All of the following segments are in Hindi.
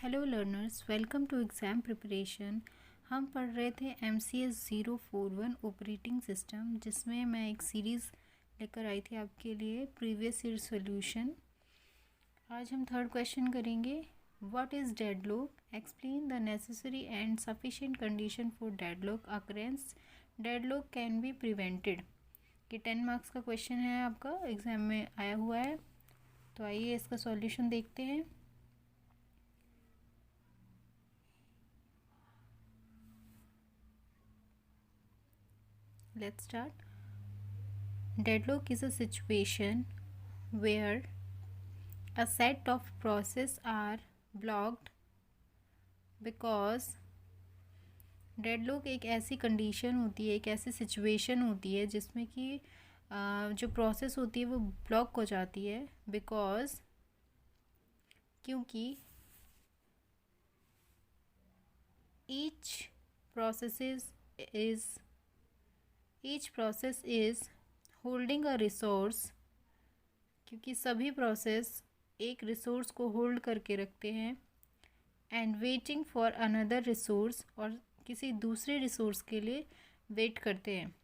Hello learners, welcome to exam preparation. हम पढ़ रहे थे MCS 041 ऑपरेटिंग सिस्टम, जिसमें मैं एक सीरीज़ लेकर आई थी आपके लिए, प्रीवियस ईयर सॉल्यूशन। आज हम थर्ड क्वेश्चन करेंगे। What is deadlock? Explain the necessary and sufficient condition for deadlock occurrence. Deadlock can be prevented. ये 10 मार्क्स का क्वेश्चन है, आपका एग्ज़ाम में आया हुआ है। तो आइए इसका सॉल्यूशन देखते हैं। Let's start. Deadlock is a situation where a set of processes are blocked because deadlock एक ऐसी कंडीशन होती है, एक ऐसी सिचुएशन होती है जिसमें कि जो प्रोसेस होती है वो ब्लॉक हो जाती है क्योंकि each process is holding a resource, क्योंकि सभी प्रोसेस एक रिसोर्स को होल्ड करके रखते हैं, and waiting for another resource, और किसी दूसरे रिसोर्स के लिए वेट करते हैं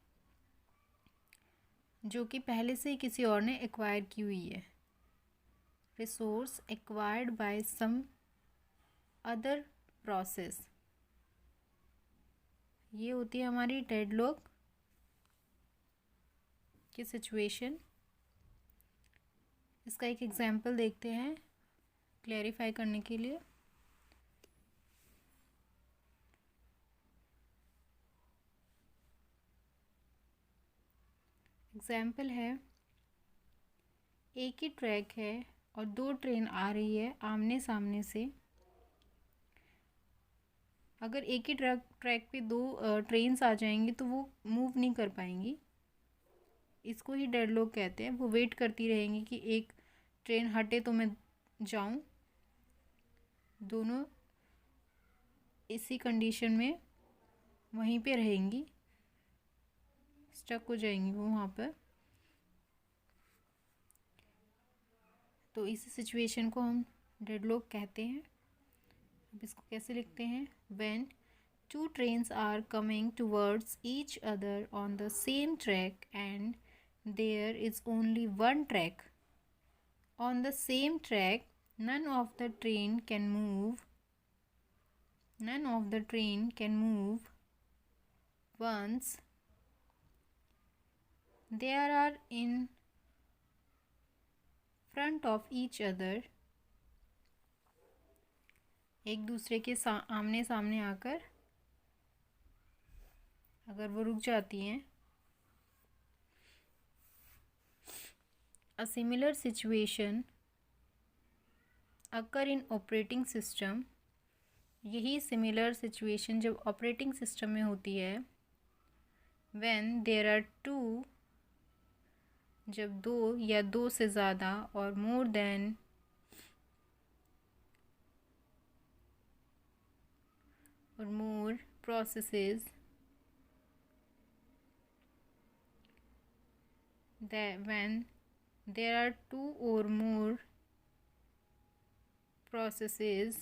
जो कि पहले से ही किसी और ने एक्वायर की हुई है। Resource acquired by some other process, ये होती है हमारी डेडलॉक की सिचुएशन। इसका एक एग्जांपल देखते हैं क्लैरिफाई करने के लिए। एग्जाम्पल है, एक ही ट्रैक है और दो ट्रेन आ रही है आमने सामने से। अगर एक ही ट्रैक पे दो ट्रेन्स आ जाएंगी तो वो मूव नहीं कर पाएंगी। इसको ही डेडलॉक कहते हैं। वो वेट करती रहेंगी कि एक ट्रेन हटे तो मैं जाऊं। दोनों इसी कंडीशन में वहीं पे रहेंगी, स्टक हो जाएंगी वो वहाँ पर। तो इस सिचुएशन को हम डेडलॉक कहते हैं। अब इसको कैसे लिखते हैं? When two trains are coming towards each other on the same track and there is only one track. On the same track, none of the train can move once they are in front of each other. एक दूसरे के आमने सामने आकर अगर वो रुक जाती हैं। A similar situation occur in operating system. यही सिमिलर सिचुएशन जब ऑपरेटिंग सिस्टम में होती है। When there are two, जब दो या दो से ज़्यादा, और more than or more processes, that when there are two or more processes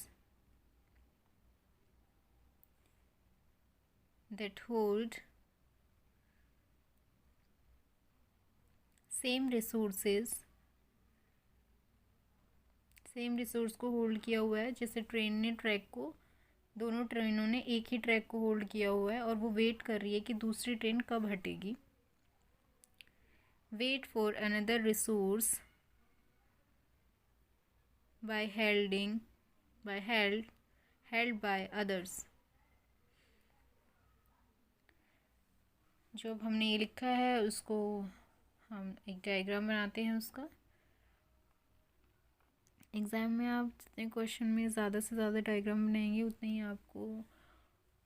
that hold same resource को होल्ड किया हुआ है। जैसे ट्रेन ने ट्रैक को, दोनों ट्रेनों ने एक ही ट्रैक को होल्ड किया हुआ है और वो वेट कर रही है कि दूसरी ट्रेन कब हटेगी। Wait for another resource by held by others। जो अब हमने ये लिखा है उसको हम एक डायग्राम बनाते हैं उसका। एग्ज़ाम में आप जितने क्वेश्चन में ज़्यादा से ज़्यादा डायग्राम बनाएंगे उतने ही आपको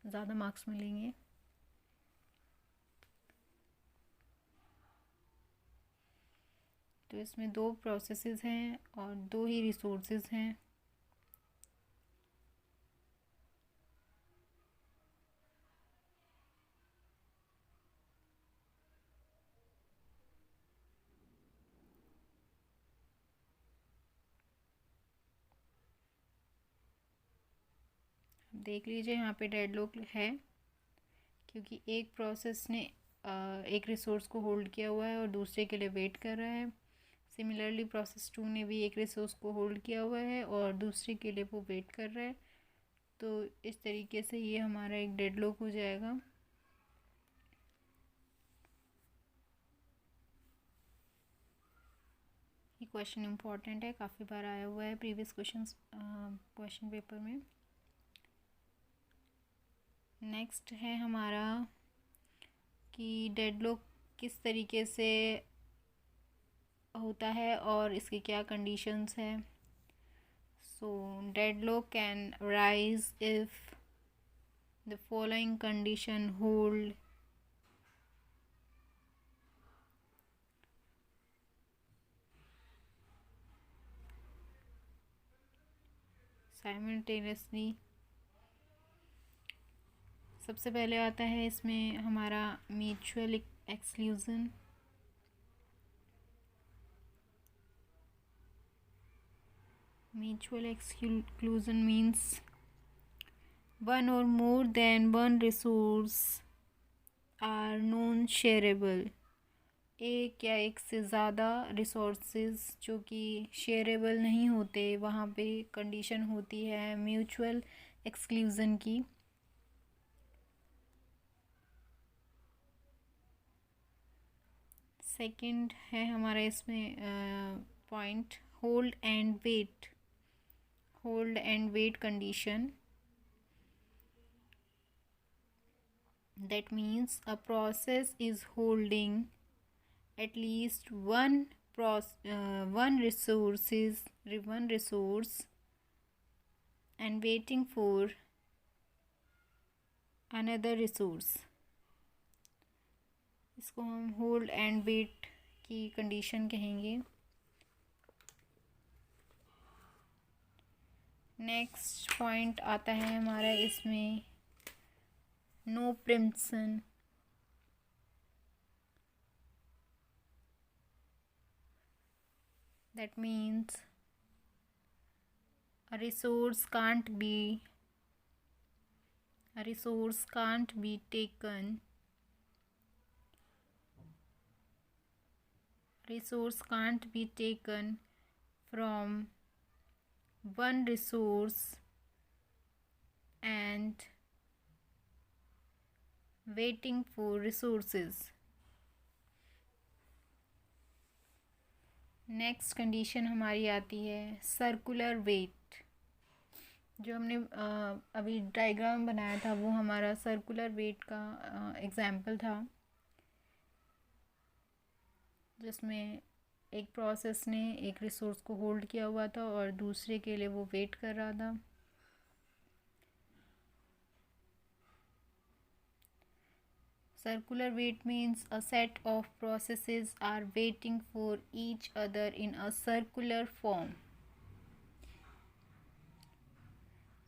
ज़्यादा मार्क्स मिलेंगे। तो इसमें दो प्रोसेसेस हैं और दो ही रिसोर्सेज हैं। देख लीजिए यहाँ पे डेडलॉक है क्योंकि एक प्रोसेस ने एक रिसोर्स को होल्ड किया हुआ है और दूसरे के लिए वेट कर रहा है। सिमिलरली प्रोसेस 2 ने भी एक रिसोर्स को होल्ड किया हुआ है और दूसरे के लिए वो वेट कर रहा है। तो इस तरीके से ये हमारा एक डेडलॉक हो जाएगा। ये क्वेश्चन इम्पॉर्टेंट है, काफ़ी बार आया हुआ है प्रीवियस क्वेश्चन पेपर में। नेक्स्ट है हमारा कि डेडलॉक किस तरीके से होता है और इसकी क्या कंडीशंस है। So deadlock can arise if the following condition hold. Simultaneously सबसे पहले आता है इसमें हमारा mutual exclusion. Mutual exclusion means one or more than one resource are non-shareable। एक या एक से ज़्यादा रिसोर्सेज जो कि शेयरेबल नहीं होते, वहाँ पे कंडीशन होती है म्यूचुअल एक्सक्लूजन की। सेकंड है हमारा इसमें point hold and wait condition. That means a process is holding at least one resource and waiting for another resource। इसको हम होल्ड एंड वेट की कंडीशन कहेंगे। नेक्स्ट पॉइंट आता है हमारा इसमें no preemption. That means a resource can't be taken from one resource and waiting for resources। Next condition हमारी आती है सर्कुलर वेट। जो हमने अभी डायग्राम बनाया था वो हमारा सर्कुलर वेट का एग्जाम्पल था, जिसमें एक प्रोसेस ने एक रिसोर्स को होल्ड किया हुआ था और दूसरे के लिए वो वेट कर रहा था। Circular wait means a set of processes are waiting for each other in a circular form।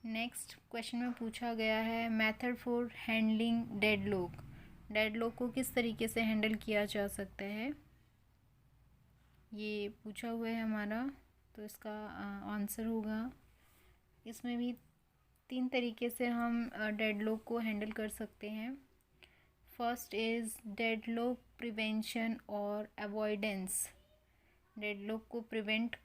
Next question में पूछा गया है मेथड फॉर हैंडलिंग डेडलॉक को किस तरीके से हैंडल किया जा सकता है, ये पूछा हुआ है हमारा। तो इसका आंसर होगा, इसमें भी 3 तरीके से हम डेडलॉक को हैंडल कर सकते हैं। फर्स्ट इज़ डेडलॉक प्रिवेंशन और अवॉइडेंस। डेडलॉक को प्रिवेंट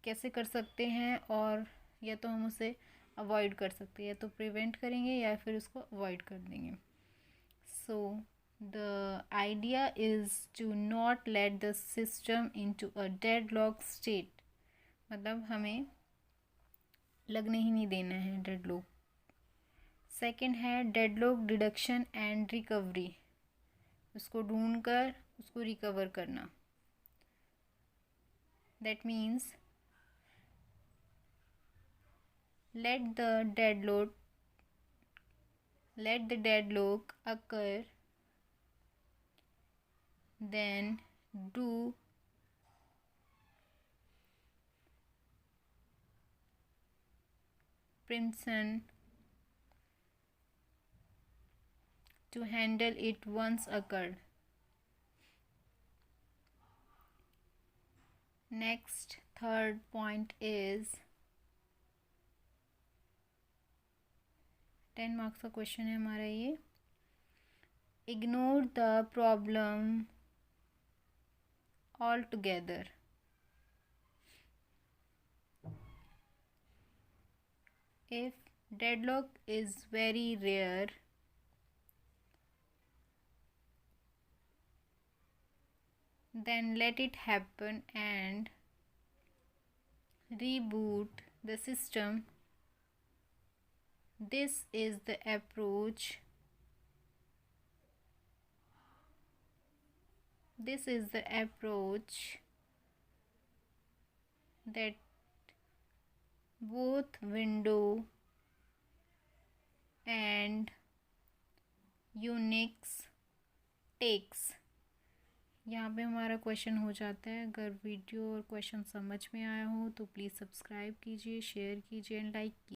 कैसे कर सकते हैं, और या तो हम उसे अवॉइड कर सकते हैं, या तो प्रिवेंट करेंगे या फिर उसको अवॉइड कर देंगे। So the idea is to not let the system into a deadlock state. मतलब हमें लगने ही नहीं देना है डेडलॉक। सेकंड है डेडलॉक डिडक्शन एंड रिकवरी, उसको ढूंढकर उसको रिकवर करना। That means let the deadlock occur, then do prevention to handle it once occurred। Next, third point is 10 marks का क्वेश्चन है हमारा ये। Ignore the problem all together. If deadlock is very rare, then let it happen and reboot the system. This is the approach. This is the approach that both Windows and Unix takes। यहाँ पे हमारा क्वेश्चन हो जाता है। अगर वीडियो और क्वेश्चन समझ में आया हो तो प्लीज़ सब्सक्राइब कीजिए, शेयर कीजिए एंड लाइक कीजिए।